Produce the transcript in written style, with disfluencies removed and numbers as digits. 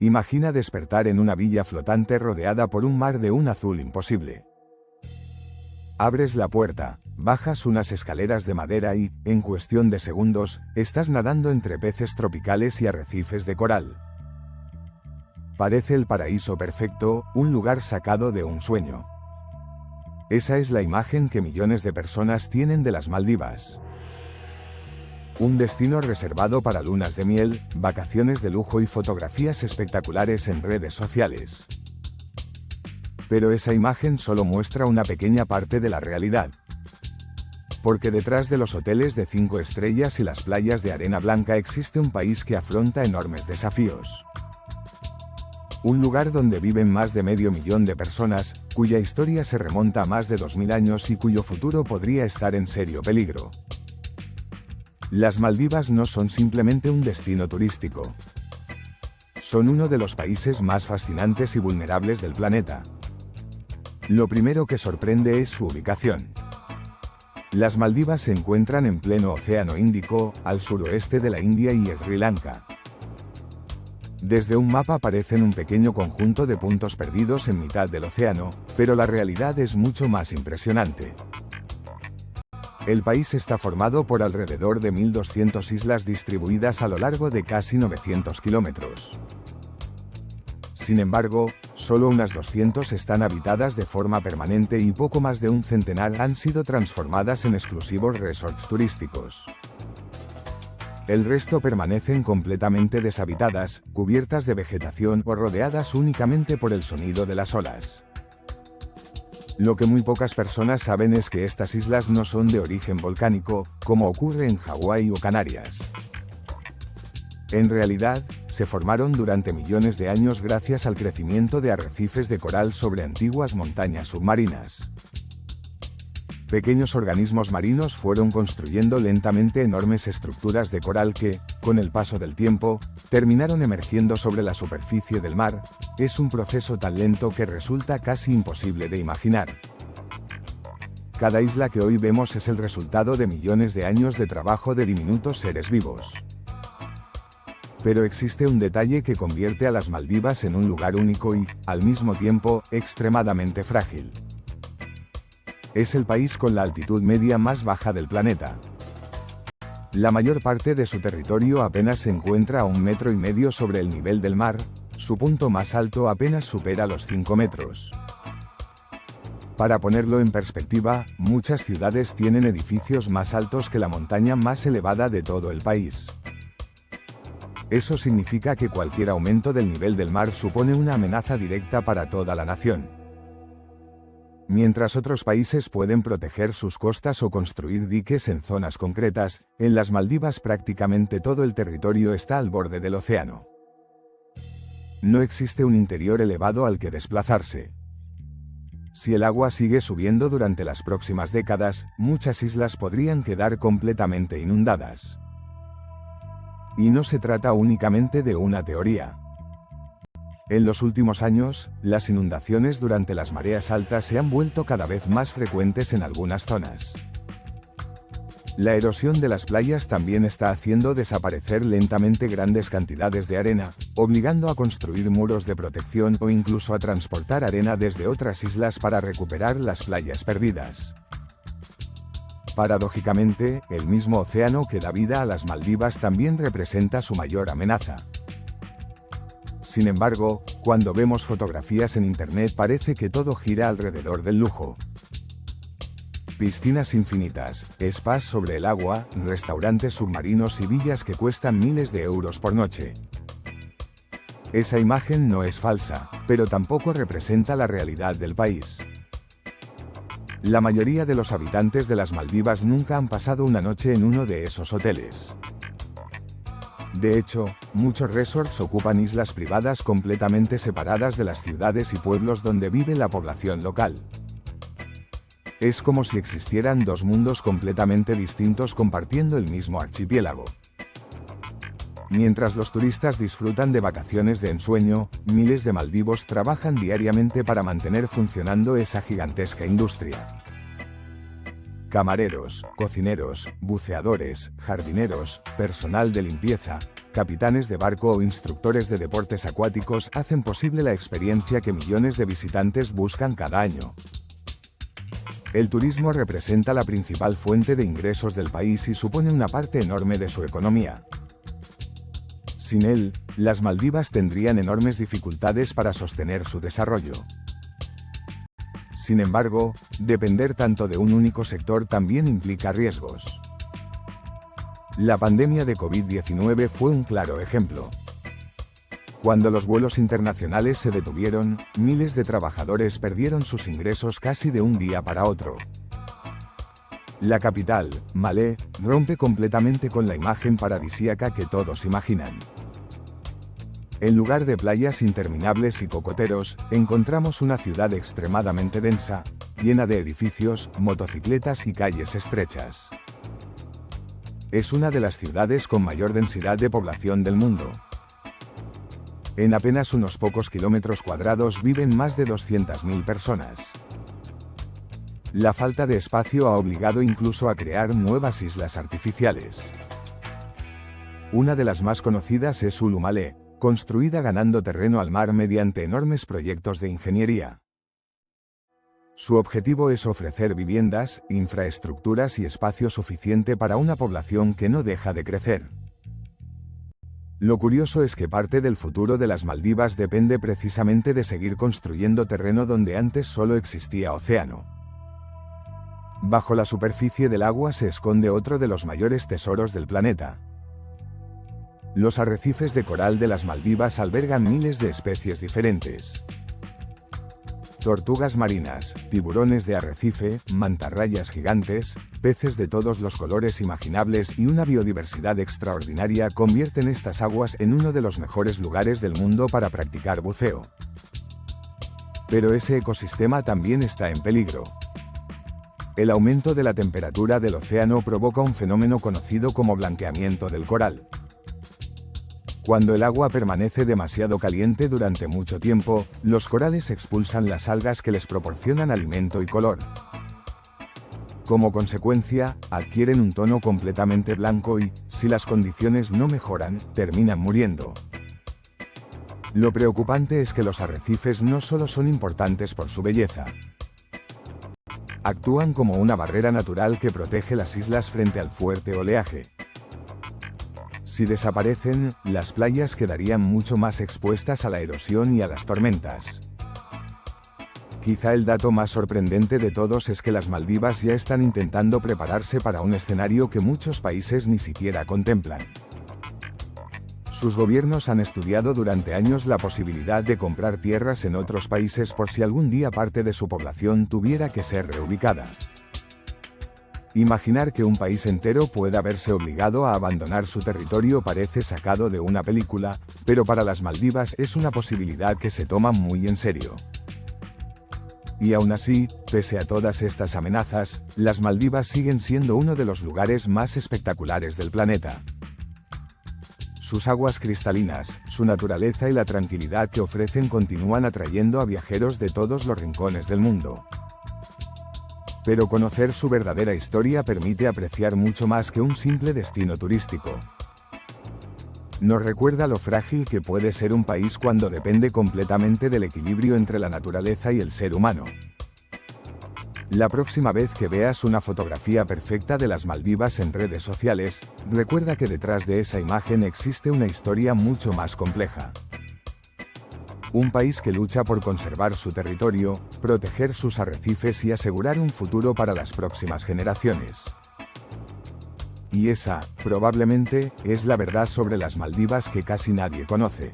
Imagina despertar en una villa flotante rodeada por un mar de un azul imposible. Abres la puerta, bajas unas escaleras de madera y, en cuestión de segundos, estás nadando entre peces tropicales y arrecifes de coral. Parece el paraíso perfecto, un lugar sacado de un sueño. Esa es la imagen que millones de personas tienen de las Maldivas. Un destino reservado para lunas de miel, vacaciones de lujo y fotografías espectaculares en redes sociales. Pero esa imagen solo muestra una pequeña parte de la realidad. Porque detrás de los hoteles de 5 estrellas y las playas de arena blanca existe un país que afronta enormes desafíos. Un lugar donde viven más de medio millón de personas, cuya historia se remonta a más de 2000 años y cuyo futuro podría estar en serio peligro. Las Maldivas no son simplemente un destino turístico. Son uno de los países más fascinantes y vulnerables del planeta. Lo primero que sorprende es su ubicación. Las Maldivas se encuentran en pleno Océano Índico, al suroeste de la India y Sri Lanka. Desde un mapa parecen un pequeño conjunto de puntos perdidos en mitad del océano, pero la realidad es mucho más impresionante. El país está formado por alrededor de 1200 islas distribuidas a lo largo de casi 900 kilómetros. Sin embargo, solo unas 200 están habitadas de forma permanente y poco más de un centenar han sido transformadas en exclusivos resorts turísticos. El resto permanecen completamente deshabitadas, cubiertas de vegetación o rodeadas únicamente por el sonido de las olas. Lo que muy pocas personas saben es que estas islas no son de origen volcánico, como ocurre en Hawái o Canarias. En realidad, se formaron durante millones de años gracias al crecimiento de arrecifes de coral sobre antiguas montañas submarinas. Pequeños organismos marinos fueron construyendo lentamente enormes estructuras de coral que, con el paso del tiempo, terminaron emergiendo sobre la superficie del mar. Es un proceso tan lento que resulta casi imposible de imaginar. Cada isla que hoy vemos es el resultado de millones de años de trabajo de diminutos seres vivos. Pero existe un detalle que convierte a las Maldivas en un lugar único y, al mismo tiempo, extremadamente frágil. Es el país con la altitud media más baja del planeta. La mayor parte de su territorio apenas se encuentra a 1,5 metros sobre el nivel del mar, su punto más alto apenas supera los 5 metros. Para ponerlo en perspectiva, muchas ciudades tienen edificios más altos que la montaña más elevada de todo el país. Eso significa que cualquier aumento del nivel del mar supone una amenaza directa para toda la nación. Mientras otros países pueden proteger sus costas o construir diques en zonas concretas, en las Maldivas prácticamente todo el territorio está al borde del océano. No existe un interior elevado al que desplazarse. Si el agua sigue subiendo durante las próximas décadas, muchas islas podrían quedar completamente inundadas. Y no se trata únicamente de una teoría. En los últimos años, las inundaciones durante las mareas altas se han vuelto cada vez más frecuentes en algunas zonas. La erosión de las playas también está haciendo desaparecer lentamente grandes cantidades de arena, obligando a construir muros de protección o incluso a transportar arena desde otras islas para recuperar las playas perdidas. Paradójicamente, el mismo océano que da vida a las Maldivas también representa su mayor amenaza. Sin embargo, cuando vemos fotografías en internet parece que todo gira alrededor del lujo. Piscinas infinitas, spas sobre el agua, restaurantes submarinos y villas que cuestan miles de euros por noche. Esa imagen no es falsa, pero tampoco representa la realidad del país. La mayoría de los habitantes de las Maldivas nunca han pasado una noche en uno de esos hoteles. De hecho, muchos resorts ocupan islas privadas completamente separadas de las ciudades y pueblos donde vive la población local. Es como si existieran dos mundos completamente distintos compartiendo el mismo archipiélago. Mientras los turistas disfrutan de vacaciones de ensueño, miles de maldivos trabajan diariamente para mantener funcionando esa gigantesca industria. Camareros, cocineros, buceadores, jardineros, personal de limpieza, capitanes de barco o instructores de deportes acuáticos hacen posible la experiencia que millones de visitantes buscan cada año. El turismo representa la principal fuente de ingresos del país y supone una parte enorme de su economía. Sin él, las Maldivas tendrían enormes dificultades para sostener su desarrollo. Sin embargo, depender tanto de un único sector también implica riesgos. La pandemia de COVID-19 fue un claro ejemplo. Cuando los vuelos internacionales se detuvieron, miles de trabajadores perdieron sus ingresos casi de un día para otro. La capital, Malé, rompe completamente con la imagen paradisíaca que todos imaginan. En lugar de playas interminables y cocoteros, encontramos una ciudad extremadamente densa, llena de edificios, motocicletas y calles estrechas. Es una de las ciudades con mayor densidad de población del mundo. En apenas unos pocos kilómetros cuadrados viven más de 200.000 personas. La falta de espacio ha obligado incluso a crear nuevas islas artificiales. Una de las más conocidas es Ulu Malé, construida ganando terreno al mar mediante enormes proyectos de ingeniería. Su objetivo es ofrecer viviendas, infraestructuras y espacio suficiente para una población que no deja de crecer. Lo curioso es que parte del futuro de las Maldivas depende precisamente de seguir construyendo terreno donde antes solo existía océano. Bajo la superficie del agua se esconde otro de los mayores tesoros del planeta. Los arrecifes de coral de las Maldivas albergan miles de especies diferentes. Tortugas marinas, tiburones de arrecife, mantarrayas gigantes, peces de todos los colores imaginables y una biodiversidad extraordinaria convierten estas aguas en uno de los mejores lugares del mundo para practicar buceo. Pero ese ecosistema también está en peligro. El aumento de la temperatura del océano provoca un fenómeno conocido como blanqueamiento del coral. Cuando el agua permanece demasiado caliente durante mucho tiempo, los corales expulsan las algas que les proporcionan alimento y color. Como consecuencia, adquieren un tono completamente blanco y, si las condiciones no mejoran, terminan muriendo. Lo preocupante es que los arrecifes no solo son importantes por su belleza. Actúan como una barrera natural que protege las islas frente al fuerte oleaje. Si desaparecen, las playas quedarían mucho más expuestas a la erosión y a las tormentas. Quizá el dato más sorprendente de todos es que las Maldivas ya están intentando prepararse para un escenario que muchos países ni siquiera contemplan. Sus gobiernos han estudiado durante años la posibilidad de comprar tierras en otros países por si algún día parte de su población tuviera que ser reubicada. Imaginar que un país entero pueda verse obligado a abandonar su territorio parece sacado de una película, pero para las Maldivas es una posibilidad que se toma muy en serio. Y aún así, pese a todas estas amenazas, las Maldivas siguen siendo uno de los lugares más espectaculares del planeta. Sus aguas cristalinas, su naturaleza y la tranquilidad que ofrecen continúan atrayendo a viajeros de todos los rincones del mundo. Pero conocer su verdadera historia permite apreciar mucho más que un simple destino turístico. Nos recuerda lo frágil que puede ser un país cuando depende completamente del equilibrio entre la naturaleza y el ser humano. La próxima vez que veas una fotografía perfecta de las Maldivas en redes sociales, recuerda que detrás de esa imagen existe una historia mucho más compleja. Un país que lucha por conservar su territorio, proteger sus arrecifes y asegurar un futuro para las próximas generaciones. Y esa, probablemente, es la verdad sobre las Maldivas que casi nadie conoce.